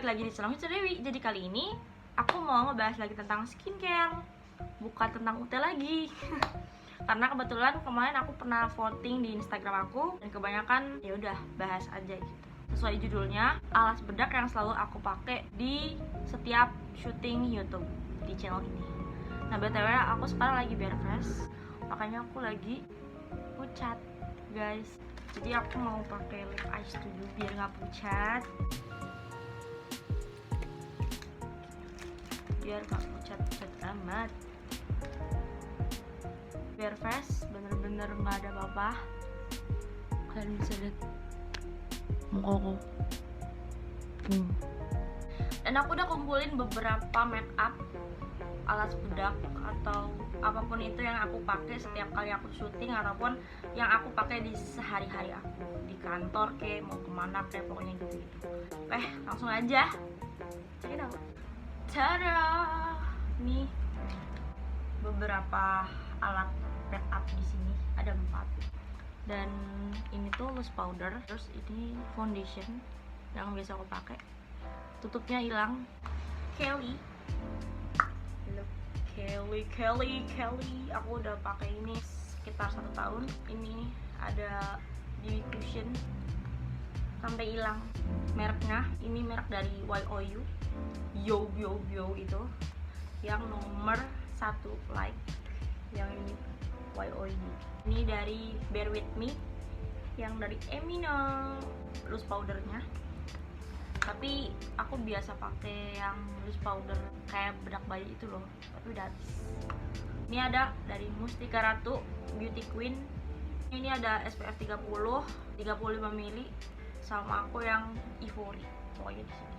balik lagi di Channel Mister Dewi. Jadi kali ini aku mau ngebahas lagi tentang skincare, bukan tentang UT lagi. Karena kebetulan kemarin aku pernah voting di Instagram aku dan kebanyakan ya udah bahas aja gitu. Sesuai judulnya, alas bedak yang selalu aku pakai di setiap syuting YouTube di channel ini. Nah, BTW aku sekarang lagi bare face, makanya aku lagi pucat, guys. Jadi aku mau pakai lip eyes dulu biar nggak pucat. Biar nggak pucat-pucat amat. Bare face, bener-bener nggak ada apa-apa. Kalian bisa lihat muka aku. Dan aku udah kumpulin beberapa make up, alas bedak atau apapun itu yang aku pakai setiap kali aku syuting ataupun yang aku pakai di sehari-hari aku di kantor kayak mau kemana kayak pokoknya gitu. Langsung aja check it out. Tada, nih beberapa alat make up di sini ada 4 dan ini tuh loose powder, terus ini foundation yang biasa aku pakai, tutupnya hilang. Kelly, aku udah pakai ini sekitar 1 tahun. Ini ada BB cushion sampai hilang mereknya. Ini merek dari YOU, yo itu yang nomor 1 like, yang ini YOU. Ini dari Bear With Me yang dari Emino, loose powdernya. Tapi aku biasa pakai yang loose powder kayak bedak bayi itu loh, tapi udah habis. Ini ada dari Mustika Ratu Beauty Queen. Ini ada SPF 30, 35 ml, sama aku yang Ivory. Pokoknya di sini.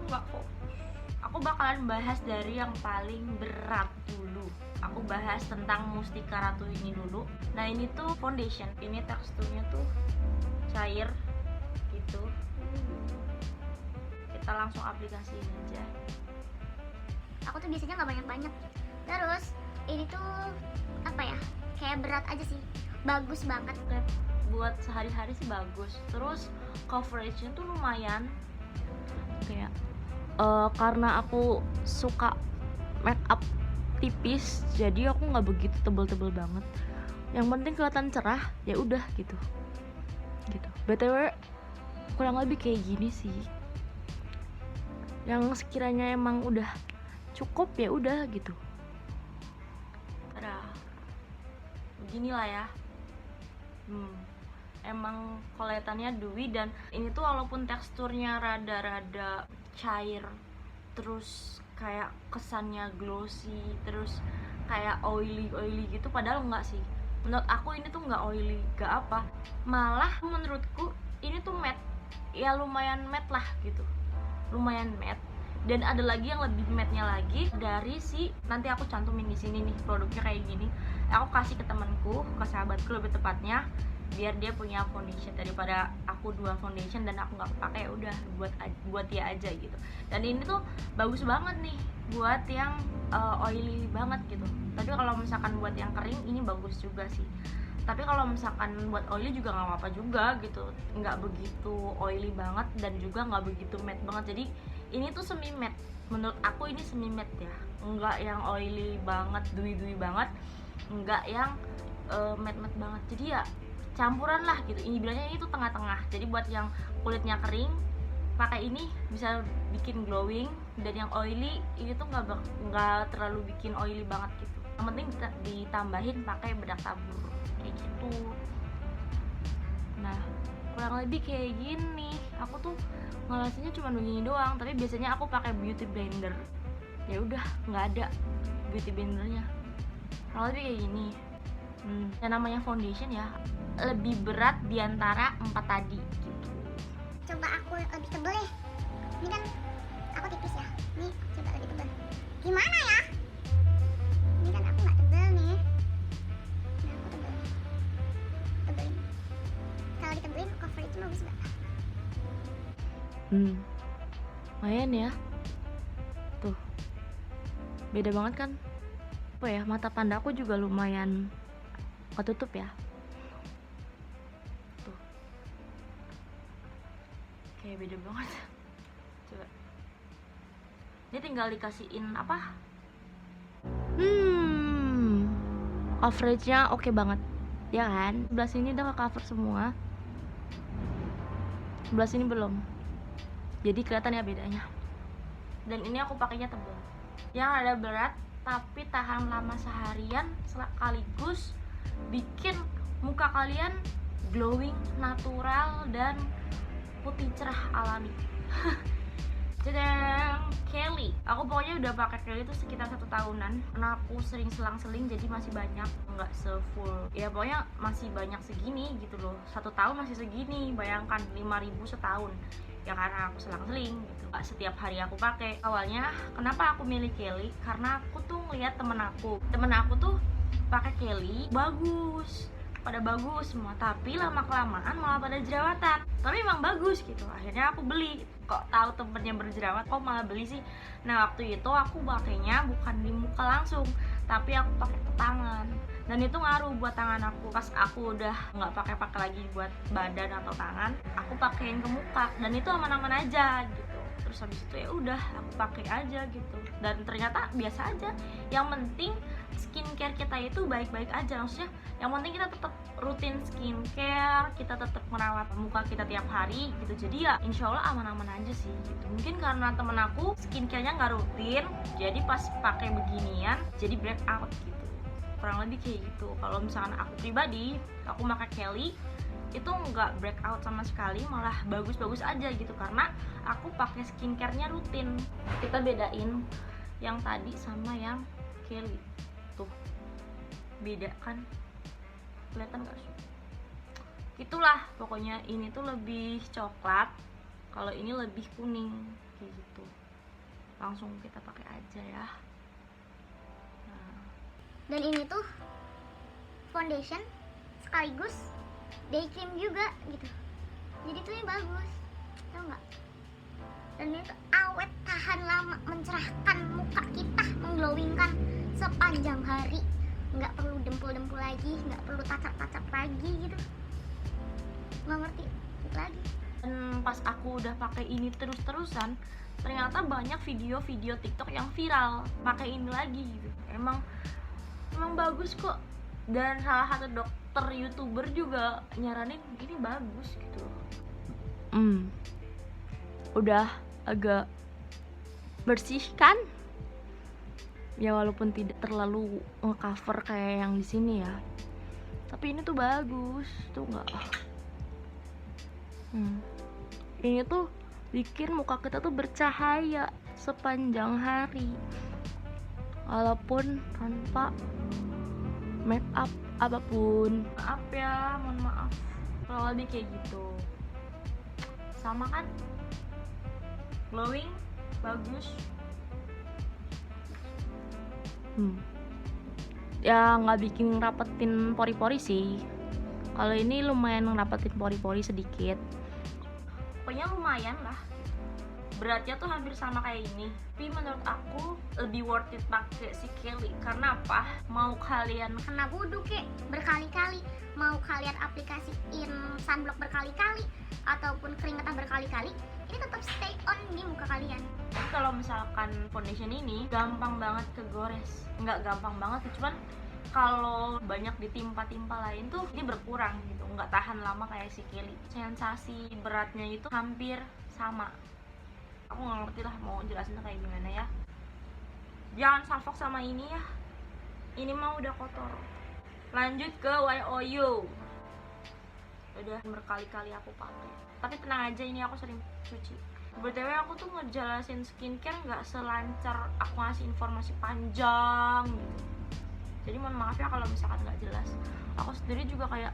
Nggak fokus. Aku bakalan bahas dari yang paling berat dulu. Aku bahas tentang Mustika Ratu ini dulu. Nah, ini tuh foundation. Ini teksturnya tuh cair gitu. Kita langsung aplikasiin aja. Aku tuh biasanya nggak banyak-banyak. Terus ini tuh apa ya? Kayak berat aja sih. Bagus banget. Buat sehari-hari sih bagus. Terus coveragenya tuh lumayan. Kayak karena aku suka make up tipis, jadi aku nggak begitu tebel-tebel banget. Yang penting kelihatan cerah, ya udah gitu. BTW kurang lebih kayak gini sih. Yang sekiranya emang udah cukup ya udah gitu. Beginilah ya. Emang kelihatannya dewy, dan ini tuh walaupun teksturnya rada-rada cair, terus kayak kesannya glossy, terus kayak oily gitu, padahal enggak sih. Menurut aku ini tuh nggak oily, gak apa. Malah menurutku ini tuh matte. Ya lumayan matte lah gitu. Lumayan matte. Dan ada lagi yang lebih matte-nya lagi dari nanti aku cantumin di sini nih produknya kayak gini. Aku kasih ke temanku, ke sahabatku lebih tepatnya, biar dia punya foundation daripada aku 2 foundation dan aku nggak pakai. Ya udah buat dia aja gitu. Dan ini tuh bagus banget nih buat yang oily banget gitu. Tapi kalau misalkan buat yang kering ini bagus juga sih. Tapi kalau misalkan buat oily juga nggak apa-apa juga gitu, nggak begitu oily banget dan juga nggak begitu matte banget. Jadi ini tuh semi matte, menurut aku ini semi matte ya, nggak yang oily banget, dewy banget, nggak yang matte banget. Jadi ya campuran lah gitu. Ini bilangnya ini tuh tengah-tengah. Jadi buat yang kulitnya kering pakai ini bisa bikin glowing, dan yang oily ini tuh nggak terlalu bikin oily banget gitu. Yang penting ditambahin pakai bedak tabur kayak gitu. Nah, kurang lebih kayak gini. Aku tuh ngelasinya cuma begini doang, tapi biasanya aku pakai beauty blender. Ya udah, nggak ada beauty blendernya. Kurang lebih kayak gini. Yang namanya foundation ya lebih berat diantara 4 tadi gitu. Coba aku lebih tebel deh. Ini kan aku tipis ya. Nih, coba lebih tebel. Gimana ya? Ini kan aku nggak tebel nih. Nah, aku tebel. Tebelin. Kalau ditebelin coverage bagus nggak? Lumayan ya. Tuh. Beda banget kan? Apa ya, mata panda aku juga lumayan ketutup ya. Tuh. Kayak beda banget. Coba. Ini tinggal dikasihin apa? Coveragenya oke banget, ya kan? Sebelah sini udah ke cover semua, sebelah sini belum. Jadi kelihatan ya bedanya. Dan ini aku pakainya tebal, yang ada berat tapi tahan lama seharian, sekaligus bikin muka kalian glowing, natural, dan putih cerah alami. Jadang, Kelly. Aku pokoknya udah pakai Kelly itu sekitar 1 tahunan. Karena aku sering selang-seling, jadi masih banyak, nggak se-full. Ya pokoknya masih banyak segini gitu loh. 1 tahun masih segini. Bayangkan 5.000 setahun. Ya karena aku selang-seling gitu. Setiap hari aku pakai. Awalnya kenapa aku milih Kelly? Karena aku tuh ngeliat temen aku tuh pakai Kelly bagus, pada bagus semua, tapi lama kelamaan malah pada jerawatan. Tapi emang bagus gitu. Akhirnya aku beli. Kok tahu temennya berjerawat, kok malah beli sih? Nah waktu itu aku pakainya bukan di muka langsung, tapi aku pakai ke tangan. Dan itu ngaruh buat tangan aku. Pas aku udah nggak pakai lagi buat badan atau tangan, aku pakein ke muka dan itu aman-aman aja gitu. Terus habis itu ya udah aku pakai aja gitu. Dan ternyata biasa aja. Yang penting skincare kita itu baik-baik aja. Maksudnya yang penting kita tetap rutin skincare, kita tetap merawat muka kita tiap hari gitu. Jadi ya insya Allah aman-aman aja sih gitu. Mungkin karena temen aku skincarenya nggak rutin, jadi pas pakai beginian jadi breakout gitu. Kurang lebih kayak gitu. Kalau misalkan aku pribadi, aku pakai Kelly itu nggak breakout sama sekali, malah bagus-bagus aja gitu karena aku pakai skincarenya rutin. Kita bedain yang tadi sama yang Kelly tuh, beda kan, kelihatan nggak sih? Itulah pokoknya, ini tuh lebih coklat, kalau ini lebih kuning kayak gitu. Langsung kita pakai aja ya. Dan ini tuh foundation sekaligus day cream juga gitu. Jadi tuh ini bagus, tau nggak? Dan ini tuh awet, tahan lama, mencerahkan muka kita, mengglowingkan sepanjang hari. Nggak perlu dempul-dempul lagi, nggak perlu tacap-tacap lagi gitu. Nggak ngerti lagi. Dan pas aku udah pakai ini terus-terusan, ternyata banyak video-video TikTok yang viral pakai ini lagi gitu. Emang bagus kok. Dan salah satu dokter YouTuber juga nyaranin ini bagus gitu. Udah agak bersih kan? Ya walaupun tidak terlalu nge-cover kayak yang di sini ya. Tapi ini tuh bagus, tuh enggak. Ini tuh bikin muka kita tuh bercahaya sepanjang hari. Walaupun tanpa make up apapun. Maaf ya, mohon maaf kalau lebih kayak gitu. Sama kan? Glowing, bagus. Ya nggak bikin rapetin pori-pori sih. Kalau ini lumayan ngerapetin pori-pori sedikit. Pokoknya lumayan lah. Beratnya tuh hampir sama kayak ini, tapi menurut aku lebih worth it pakai si Kelly. Karena apa? Mau kalian kena wudhu kek berkali-kali, mau kalian aplikasiin sunblock berkali-kali ataupun keringetan berkali-kali, ini tetap stay on di muka kalian. Jadi kalau misalkan foundation ini gampang banget kegores, nggak gampang banget sih, cuman kalau banyak ditimpa-timpa lain tuh ini berkurang gitu, nggak tahan lama kayak si Kelly. Sensasi beratnya itu hampir sama. Aku nggak ngerti lah mau jelasin kayak gimana ya. Jangan salfok sama ini ya, ini mah udah kotor. Lanjut ke YOU. Udah berkali-kali aku pakai, tapi tenang aja, ini aku sering cuci. BTW aku tuh ngejelasin skincare nggak selancar aku ngasih informasi panjang gitu. Jadi mohon maaf ya kalau misalkan nggak jelas. Aku sendiri juga kayak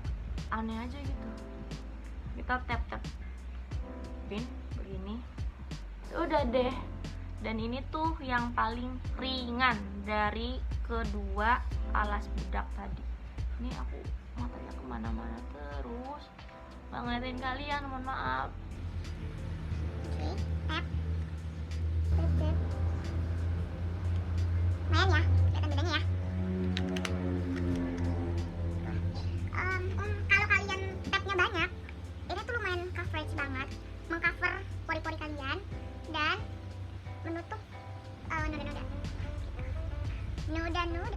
aneh aja gitu. Kita tap-tap pin begini, udah deh. Dan ini tuh yang paling ringan dari kedua alas bedak tadi. Ini aku matanya kemana-mana terus, nggak ngeliatin kalian, mohon maaf. Oke, tap. Lumayan ya, kelihatan bedanya ya. Kalau kalian tapnya banyak, ini tuh lumayan coverage banget, mengcover pori-pori kalian dan nude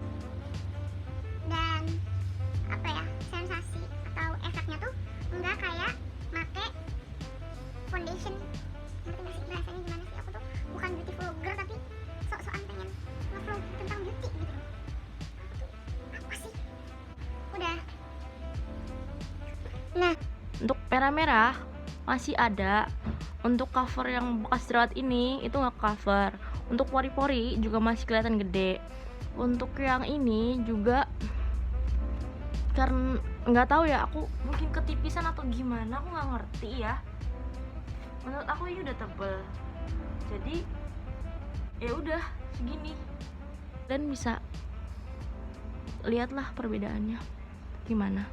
dan apa ya, sensasi atau efeknya tuh enggak kayak make foundation. Ngerti gak sih bahasanya gimana sih? Aku tuh bukan beauty vlogger tapi sok-sokan pengen nge-vlog tentang beauty gitu. Aku tuh apa sih? Udah. Nah, Untuk merah-merah masih ada. Untuk cover yang bekas jerawat ini itu nggak cover. Untuk pori-pori juga masih kelihatan gede. Untuk yang ini juga karena nggak tahu ya, aku mungkin ketipisan atau gimana, aku nggak ngerti ya. Menurut aku ini udah tebel, jadi ya udah segini. Dan bisa lihatlah perbedaannya gimana.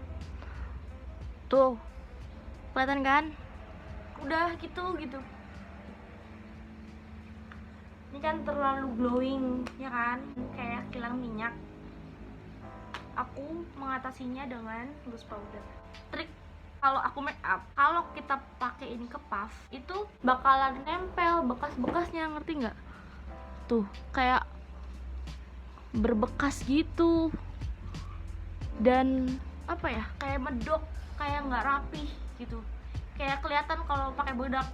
Tuh, kelihatan kan? Udah gitu. Ini kan terlalu glowing, ya kan? Kayak kilang minyak. Aku mengatasinya dengan loose powder. Trik kalau aku make up, kalau kita pakai ini ke puff, itu bakalan nempel bekas-bekasnya, ngerti nggak? Tuh, kayak berbekas gitu. Dan apa ya? Kayak medok, kayak nggak rapih gitu. Kayak kelihatan kalau pakai bedak.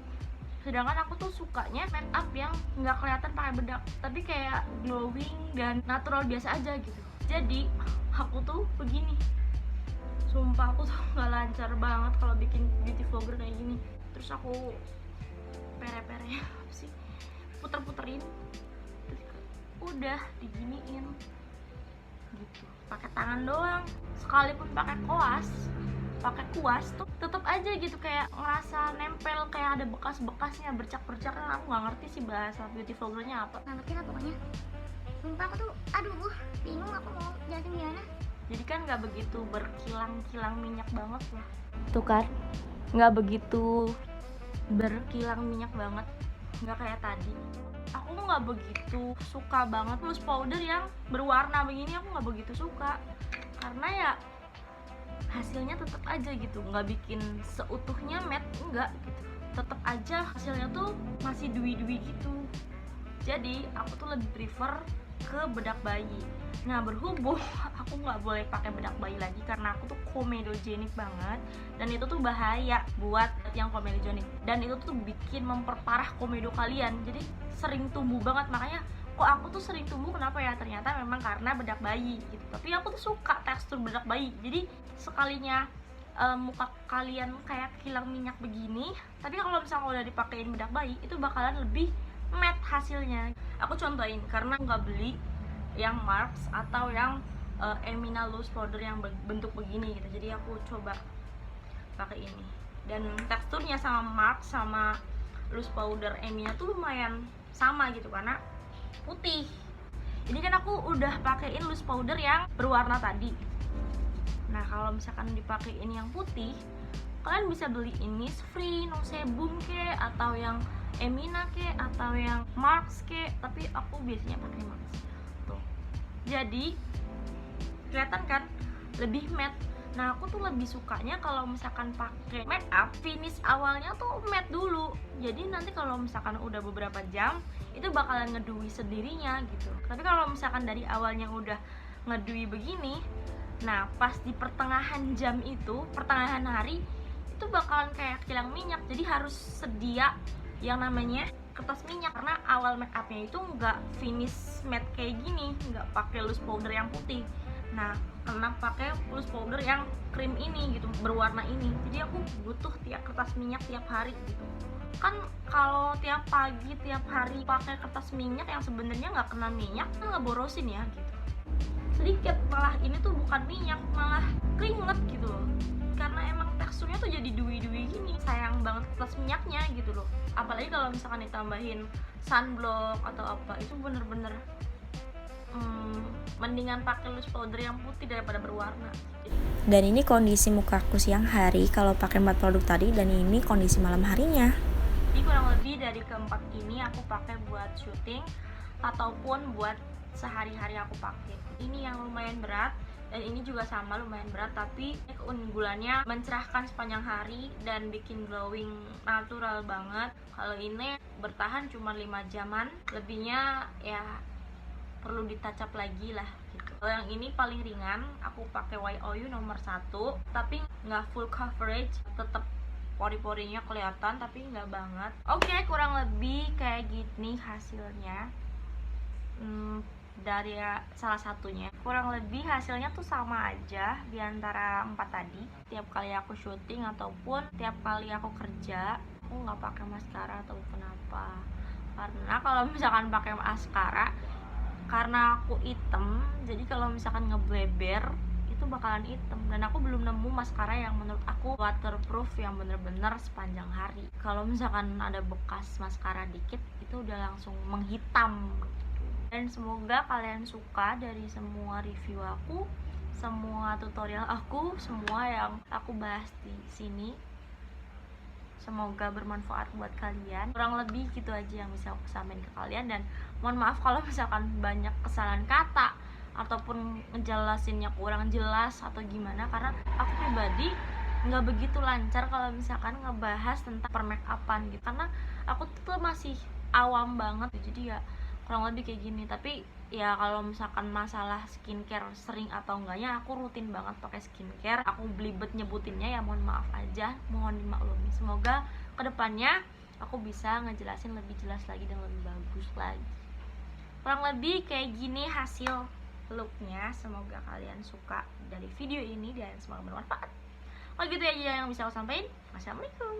Sedangkan aku tuh sukanya make up yang nggak kelihatan pakai bedak, tapi kayak glowing dan natural biasa aja gitu. Jadi aku tuh begini, sumpah aku tuh nggak lancar banget kalau bikin beauty vlogger kayak gini. Terus aku pere-pere apa sih, puter-puterin, terus udah diginiin gitu, pakai tangan doang. Sekalipun pakai kuas tuh tetep aja gitu, kayak ngerasa nempel, kayak ada bekas-bekasnya, bercak-bercak. Aku nggak ngerti sih bahasa beauty vloggernya apa. nggak ngerti lah pokoknya. Sumpah aku tuh, aduh, bingung aku mau jelasin gimana. Jadi kan nggak begitu berkilang-kilang minyak banget lah. Tuh kan, nggak begitu berkilang minyak banget, nggak kayak tadi. Aku nggak begitu suka banget loose powder yang berwarna begini. Aku nggak begitu suka karena ya hasilnya tetap aja gitu, nggak bikin seutuhnya matte, enggak gitu. Tetap aja hasilnya tuh masih dewy-dewy gitu. Jadi aku tuh lebih prefer ke bedak bayi. Nah, berhubung aku nggak boleh pakai bedak bayi lagi karena aku tuh komedogenik banget, dan itu tuh bahaya buat yang komedogenik, dan itu tuh bikin memperparah komedo kalian. Jadi sering tumbuh banget. Makanya kok aku tuh sering tumbuh, kenapa ya? Ternyata memang karena bedak bayi gitu. Tapi aku tuh suka tekstur bedak bayi. Jadi sekalinya muka kalian kayak kilang minyak begini, tapi kalau misalnya udah dipakein bedak bayi, itu bakalan lebih matte hasilnya. Aku contohin, karena nggak beli yang Marks atau yang Emina loose powder yang bentuk begini gitu. Jadi aku coba pakai ini, dan teksturnya sama Marks sama loose powder Emina tuh lumayan sama gitu karena putih. Ini kan aku udah pakein loose powder yang berwarna tadi. Nah, kalau misalkan dipakein yang putih, kalian bisa beli Innisfree, No Sebum ke, atau yang Emina ke, atau yang Marks ke. Tapi aku biasanya pakai Marks. Tuh. Jadi kelihatan kan lebih matte. Nah, aku tuh lebih sukanya kalau misalkan pakai make up, finish awalnya tuh matte dulu. Jadi nanti kalau misalkan udah beberapa jam, itu bakalan ngedewy sendirinya gitu. Tapi kalau misalkan dari awalnya udah ngedewy begini, nah pas di pertengahan jam itu, pertengahan hari, itu bakalan kayak kilang minyak. Jadi harus sedia yang namanya kertas minyak, karena awal make upnya itu nggak finish matte kayak gini, nggak pakai loose powder yang putih. Nah, karena pakai loose powder yang krim ini gitu, berwarna ini. Jadi aku butuh tiap kertas minyak tiap hari gitu. Kan kalau tiap pagi tiap hari pakai kertas minyak yang sebenarnya nggak kena minyak, kan nggak borosin ya gitu. Sedikit malah ini tuh bukan minyak, malah keringet gitu loh. Karena emang teksturnya tuh jadi dewy-dewy gini. Sayang banget kertas minyaknya gitu loh. Apalagi kalau misalkan ditambahin sunblock atau apa, itu bener-bener mendingan pakai loose powder yang putih daripada berwarna. Dan ini kondisi mukaku siang hari kalau pakai 4 produk tadi, dan ini kondisi malam harinya. Jadi kurang lebih dari keempat ini aku pakai buat syuting ataupun buat sehari-hari aku pakai. Ini yang lumayan berat, dan ini juga sama lumayan berat, tapi keunggulannya mencerahkan sepanjang hari dan bikin glowing natural banget. Kalau ini bertahan cuma 5 jaman, lebihnya ya perlu ditacap lagi lah gitu. Kalau yang ini paling ringan, aku pakai YOU nomor 1, tapi nggak full coverage, tetap pori-porinya kelihatan tapi nggak banget. Oke, kurang lebih kayak gini hasilnya. Dari salah satunya kurang lebih hasilnya tuh sama aja di antara 4 tadi. Tiap kali aku syuting ataupun tiap kali aku kerja, aku nggak pakai maskara ataupun apa, karena kalau misalkan pakai maskara, karena aku hitam, jadi kalau misalkan ngebleber itu bakalan hitam, dan aku belum nemu maskara yang menurut aku waterproof yang bener-bener sepanjang hari. Kalau misalkan ada bekas maskara dikit itu udah langsung menghitam. Dan semoga kalian suka dari semua review aku, semua tutorial aku, semua yang aku bahas di sini. Semoga bermanfaat buat kalian. Kurang lebih gitu aja yang bisa aku sampaikan ke kalian, dan mohon maaf kalau misalkan banyak kesalahan kata ataupun ngejelasinnya kurang jelas atau gimana, karena aku pribadi nggak begitu lancar kalau misalkan ngebahas tentang permakeupan gitu, karena aku tuh masih awam banget, jadi ya kurang lebih kayak gini. Tapi ya kalau misalkan masalah skincare sering atau enggaknya, aku rutin banget pakai skincare, aku belibet nyebutinnya ya, mohon maaf aja, mohon dimaklumi. Semoga kedepannya aku bisa ngejelasin lebih jelas lagi dan lebih bagus lagi. Kurang lebih kayak gini hasil looknya. Semoga kalian suka dari video ini dan semoga bermanfaat. Oh gitu aja yang bisa aku sampaikan. Wassalamualaikum.